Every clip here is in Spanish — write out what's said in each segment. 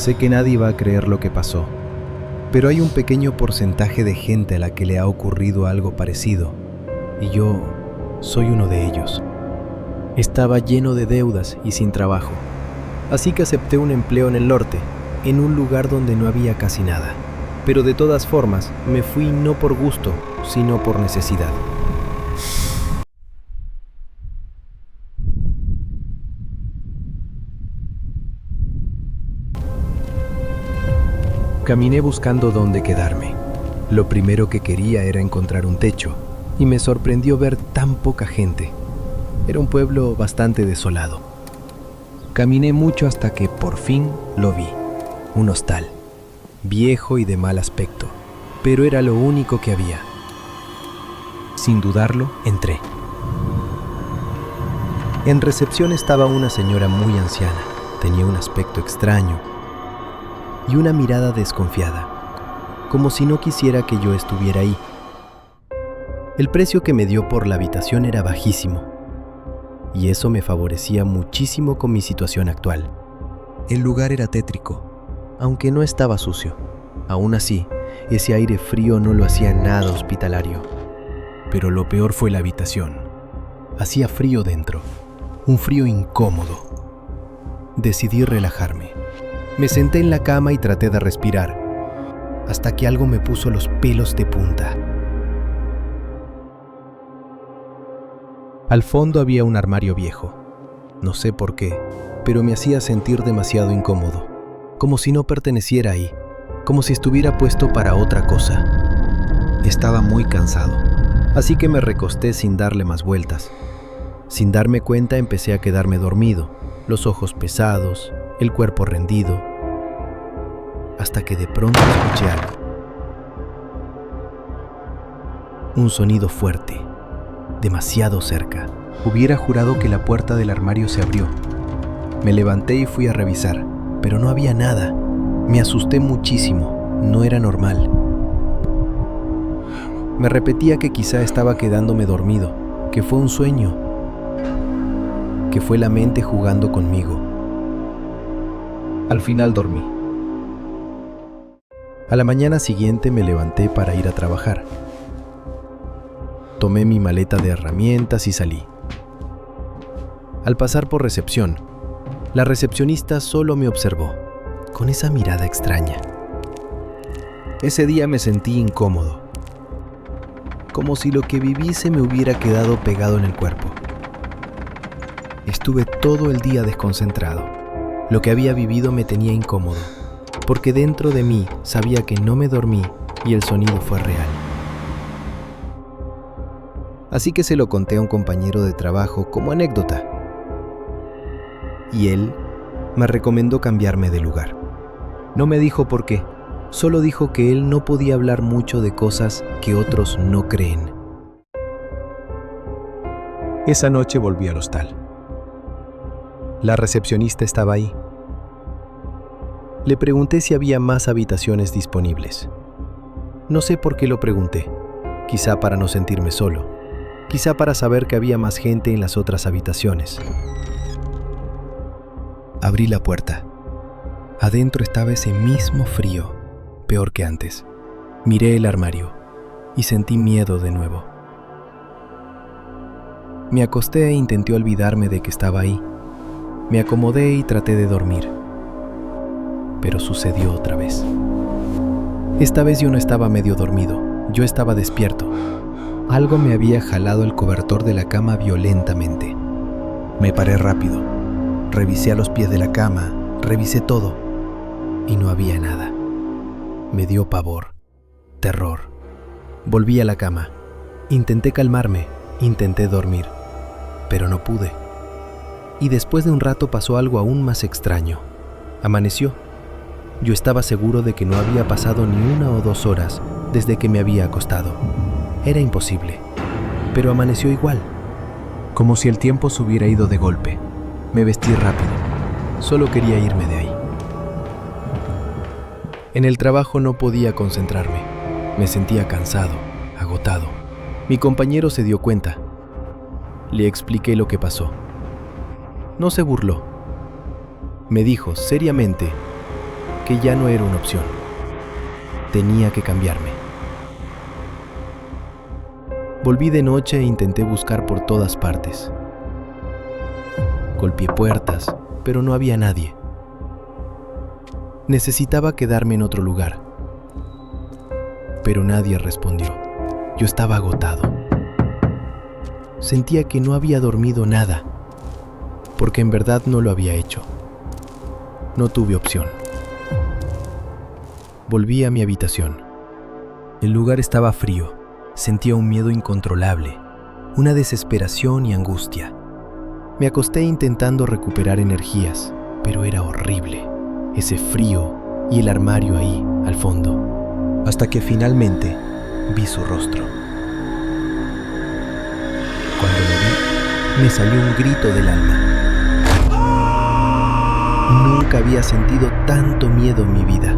Sé que nadie va a creer lo que pasó, pero hay un pequeño porcentaje de gente a la que le ha ocurrido algo parecido, y yo soy uno de ellos. Estaba lleno de deudas y sin trabajo, así que acepté un empleo en el norte, en un lugar donde no había casi nada. Pero de todas formas, me fui no por gusto, sino por necesidad. Caminé buscando dónde quedarme. Lo primero que quería era encontrar un techo, y me sorprendió ver tan poca gente. Era un pueblo bastante desolado. Caminé mucho hasta que por fin lo vi. Un hostal, viejo y de mal aspecto, pero era lo único que había. Sin dudarlo, entré. En recepción estaba una señora muy anciana. Tenía un aspecto extraño y una mirada desconfiada, como si no quisiera que yo estuviera ahí. El precio que me dio por la habitación era bajísimo, y eso me favorecía muchísimo con mi situación actual. El lugar era tétrico, aunque no estaba sucio. Aún así, ese aire frío no lo hacía nada hospitalario. Pero lo peor fue la habitación. Hacía frío dentro, un frío incómodo. Decidí relajarme. Me senté en la cama y traté de respirar, hasta que algo me puso los pelos de punta. Al fondo había un armario viejo. No sé por qué, pero me hacía sentir demasiado incómodo, como si no perteneciera ahí, como si estuviera puesto para otra cosa. Estaba muy cansado, así que me recosté sin darle más vueltas. Sin darme cuenta empecé a quedarme dormido, los ojos pesados, el cuerpo rendido, hasta que de pronto escuché algo. Un sonido fuerte, demasiado cerca. Hubiera jurado que la puerta del armario se abrió. Me levanté y fui a revisar, pero no había nada. Me asusté muchísimo, no era normal. Me repetía que quizá estaba quedándome dormido, que fue un sueño, que fue la mente jugando conmigo. Al final dormí. A la mañana siguiente me levanté para ir a trabajar. Tomé mi maleta de herramientas y salí. Al pasar por recepción, la recepcionista solo me observó, con esa mirada extraña. Ese día me sentí incómodo, como si lo que viví se me hubiera quedado pegado en el cuerpo. Estuve todo el día desconcentrado. Lo que había vivido me tenía incómodo, porque dentro de mí sabía que no me dormí y el sonido fue real. Así que se lo conté a un compañero de trabajo como anécdota. Y él me recomendó cambiarme de lugar. No me dijo por qué, solo dijo que él no podía hablar mucho de cosas que otros no creen. Esa noche volví al hostal. La recepcionista estaba ahí. Le pregunté si había más habitaciones disponibles. No sé por qué lo pregunté, quizá para no sentirme solo, quizá para saber que había más gente en las otras habitaciones. Abrí la puerta. Adentro estaba ese mismo frío, peor que antes. Miré el armario y sentí miedo de nuevo. Me acosté e intenté olvidarme de que estaba ahí. Me acomodé y traté de dormir. Pero sucedió otra vez. Esta vez yo no estaba medio dormido, yo estaba despierto. Algo me había jalado el cobertor de la cama violentamente. Me paré rápido. Revisé a los pies de la cama, revisé todo, y no había nada. Me dio pavor, terror. Volví a la cama. Intenté calmarme, intenté dormir, pero no pude. Y después de un rato pasó algo aún más extraño. Amaneció. Yo estaba seguro de que no había pasado ni 1 o 2 horas desde que me había acostado. Era imposible, pero amaneció igual, como si el tiempo se hubiera ido de golpe. Me vestí rápido. Solo quería irme de ahí. En el trabajo no podía concentrarme. Me sentía cansado, agotado. Mi compañero se dio cuenta. Le expliqué lo que pasó. No se burló. Me dijo seriamente que ya no era una opción. Tenía que cambiarme. Volví de noche e intenté buscar por todas partes. Golpeé puertas, pero no había nadie. Necesitaba quedarme en otro lugar, pero nadie respondió. Yo estaba agotado. Sentía que no había dormido nada, porque en verdad no lo había hecho. No tuve opción. Volví a mi habitación. El lugar estaba frío. Sentía un miedo incontrolable, una desesperación y angustia. Me acosté intentando recuperar energías, pero era horrible. Ese frío y el armario ahí, al fondo. Hasta que finalmente vi su rostro. Cuando lo vi, me salió un grito del alma. Nunca había sentido tanto miedo en mi vida.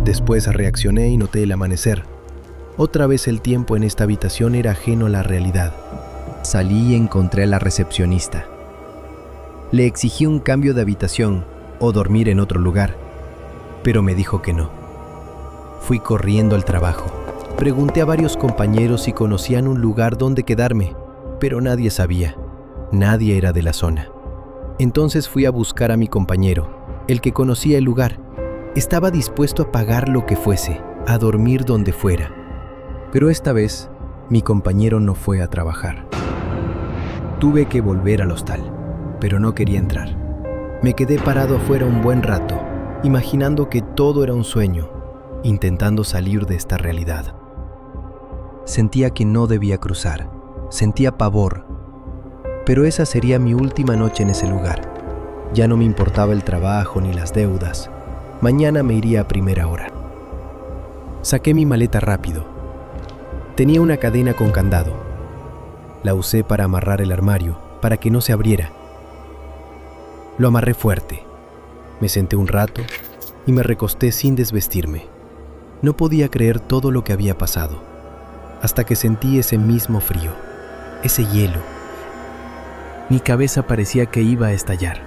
Después reaccioné y noté el amanecer. Otra vez el tiempo en esta habitación era ajeno a la realidad. Salí y encontré a la recepcionista. Le exigí un cambio de habitación o dormir en otro lugar, pero me dijo que no. Fui corriendo al trabajo. Pregunté a varios compañeros si conocían un lugar donde quedarme, pero nadie sabía. Nadie era de la zona. Entonces fui a buscar a mi compañero, el que conocía el lugar. Estaba dispuesto a pagar lo que fuese, a dormir donde fuera. Pero esta vez, mi compañero no fue a trabajar. Tuve que volver al hostal, pero no quería entrar. Me quedé parado afuera un buen rato, imaginando que todo era un sueño, intentando salir de esta realidad. Sentía que no debía cruzar, sentía pavor, pero esa sería mi última noche en ese lugar. Ya no me importaba el trabajo ni las deudas. Mañana me iría a primera hora. Saqué mi maleta rápido. Tenía una cadena con candado. La usé para amarrar el armario, para que no se abriera. Lo amarré fuerte. Me senté un rato y me recosté sin desvestirme. No podía creer todo lo que había pasado, hasta que sentí ese mismo frío, ese hielo. Mi cabeza parecía que iba a estallar.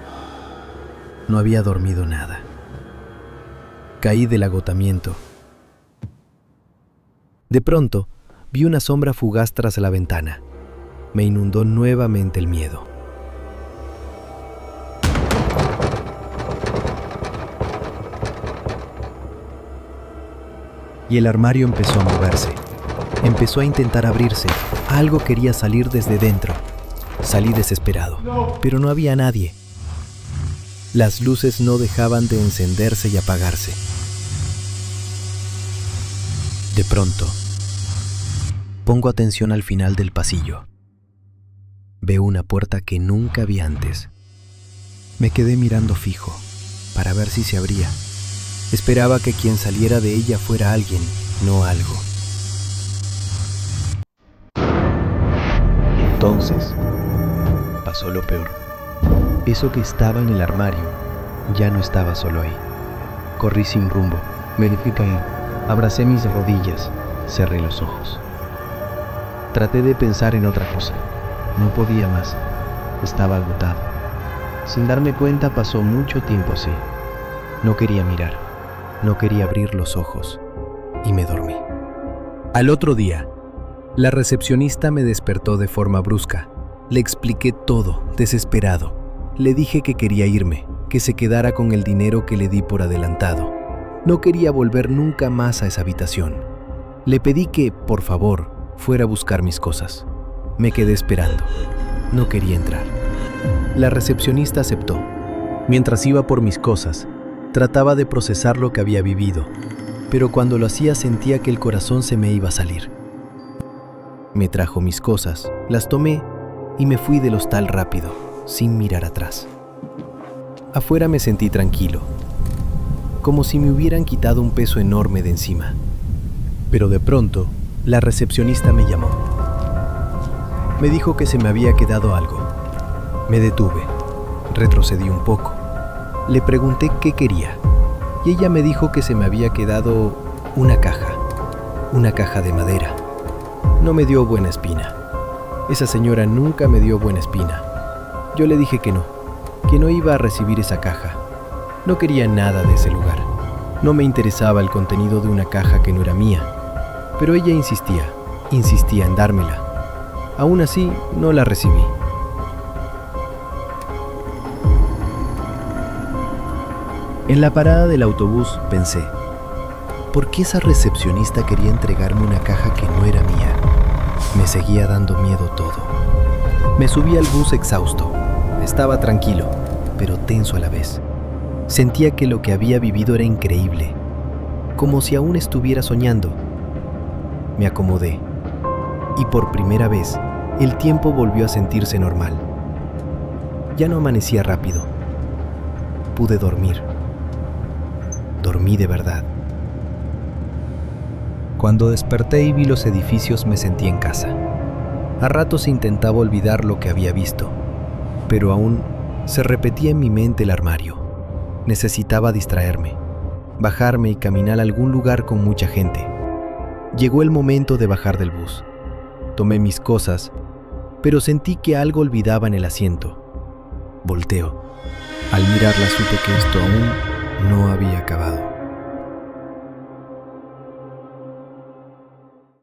No había dormido nada. Caí del agotamiento. De pronto, vi una sombra fugaz tras la ventana. Me inundó nuevamente el miedo. Y el armario empezó a moverse. Empezó a intentar abrirse. Algo quería salir desde dentro. Salí desesperado, pero no había nadie. Las luces no dejaban de encenderse y apagarse. De pronto, pongo atención al final del pasillo. Veo una puerta que nunca vi antes. Me quedé mirando fijo, para ver si se abría. Esperaba que quien saliera de ella fuera alguien, no algo. Entonces, pasó lo peor. Eso que estaba en el armario, ya no estaba solo ahí. Corrí sin rumbo, me caí, abracé mis rodillas, cerré los ojos. Traté de pensar en otra cosa. No podía más. Estaba agotado. Sin darme cuenta pasó mucho tiempo así. No quería mirar. No quería abrir los ojos. Y me dormí. Al otro día, la recepcionista me despertó de forma brusca. Le expliqué todo, desesperado. Le dije que quería irme, que se quedara con el dinero que le di por adelantado. No quería volver nunca más a esa habitación. Le pedí que, por favor, fuera a buscar mis cosas. Me quedé esperando. No quería entrar. La recepcionista aceptó. Mientras iba por mis cosas, trataba de procesar lo que había vivido, pero cuando lo hacía sentía que el corazón se me iba a salir. Me trajo mis cosas, las tomé y me fui del hostal rápido, sin mirar atrás. Afuera me sentí tranquilo, como si me hubieran quitado un peso enorme de encima. Pero de pronto, la recepcionista me llamó. Me dijo que se me había quedado algo. Me detuve, retrocedí un poco. Le pregunté qué quería y ella me dijo que se me había quedado una caja de madera. No me dio buena espina. Esa señora nunca me dio buena espina. Yo le dije que no iba a recibir esa caja. No quería nada de ese lugar. No me interesaba el contenido de una caja que no era mía, pero ella insistía en dármela. Aún así, no la recibí. En la parada del autobús pensé, ¿por qué esa recepcionista quería entregarme una caja que no era mía? Me seguía dando miedo todo. Me subí al bus exhausto. Estaba tranquilo, pero tenso a la vez. Sentía que lo que había vivido era increíble, como si aún estuviera soñando. Me acomodé, y por primera vez, el tiempo volvió a sentirse normal. Ya no amanecía rápido. Pude dormir. Dormí de verdad. Cuando desperté y vi los edificios me sentí en casa. A ratos intentaba olvidar lo que había visto, pero aún se repetía en mi mente el armario. Necesitaba distraerme, bajarme y caminar a algún lugar con mucha gente. Llegó el momento de bajar del bus. Tomé mis cosas, pero sentí que algo olvidaba en el asiento. Volteo. Al mirarla supe que esto aún no había acabado.